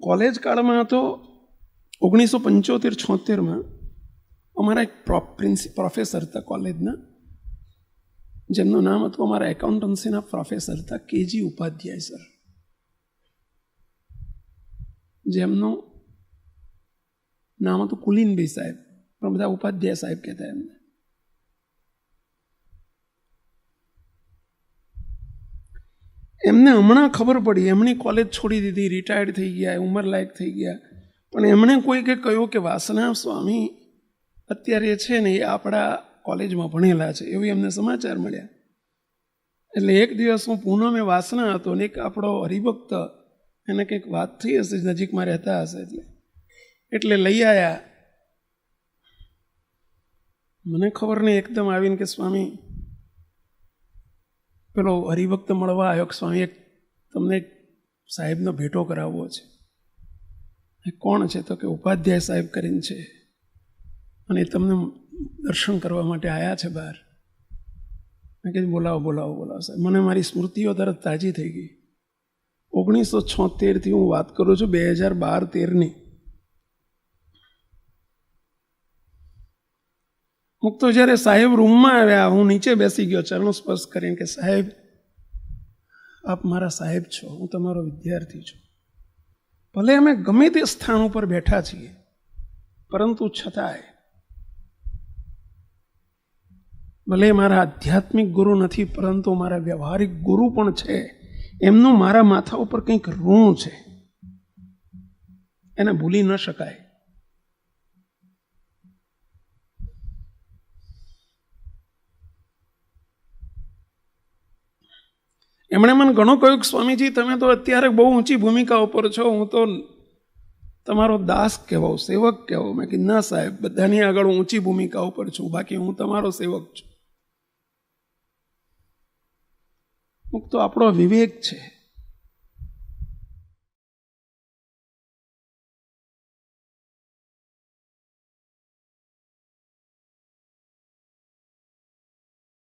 College કાળમાં હતો 1975-76માં અમારા એક પ્રોફેસર હતા કોલેજના, જેમનું નામ હતું, અમારા એકાઉન્ટન્સીના પ્રોફેસર હતા કેજી ઉપાધ્યાય સર, જેમનું નામ હતું કુલીનભાઈ સાહેબ, પણ બધા ઉપાધ્યાય સાહેબ કહેતા એમને. એમને હમણાં ખબર પડી, એમની કોલેજ છોડી દીધી, રિટાયર્ડ થઈ ગયા, ઉંમરલાયક થઈ ગયા, પણ એમણે કોઈકે કહ્યું કે વાસના સ્વામી અત્યારે છે ને એ આપણા કોલેજમાં ભણેલા છે, એવું એમને સમાચાર મળ્યા. એટલે એક દિવસ હું પૂનમે વાસના હતો ને એક આપણો હરિભક્ત, એને કંઈક વાત થઈ હશે, નજીકમાં રહેતા હશે, એટલે લઈ આવ્યા. મને ખબર નહીં, એકદમ આવીને કે સ્વામી પેલો હરિભક્ત મળવા આવ્યો, સ્વામી એક તમને એક સાહેબનો ભેટો કરાવવો છે. એ કોણ છે? તો કે ઉપાધ્યાય સાહેબ કરીને છે, અને તમને દર્શન કરવા માટે આવ્યા છે બહાર. મેં કીધું બોલાવો બોલાવો બોલાવો સાહેબ. મને મારી સ્મૃતિઓ તરત તાજી થઈ ગઈ. 1976થી હું વાત કરું છું, 2012-13ની. તો જ્યારે સાહેબ રૂમમાં આવ્યા, હું નીચે બેસી ગયો ચરણો સ્પર્શ કરીને કે સાહેબ આપ મારા સાહેબ છો, હું તમારો વિદ્યાર્થી છું. ભલે અમે ગમે તે સ્થાન ઉપર બેઠા છીએ, પરંતુ છતાંય ભલે મારા આધ્યાત્મિક ગુરુ નથી, પરંતુ મારા વ્યવહારિક ગુરુ પણ છે. એમનું મારા માથા ઉપર કંઈક ઋણ છે, એને ભૂલી ન શકાય. એમણે મને ઘણું કહ્યું કે સ્વામીજી તમે તો અત્યારે બહુ ઊંચી ભૂમિકા ઉપર છો, હું તો તમારો દાસ કહેવાઉં, સેવક કહેવાઉં. મેં કીધું ના સાહેબ, બધાની આગળ ઊંચી ભૂમિકા ઉપર છું, બાકી હું તમારો સેવક છું. તો આપણો વિવેક છે.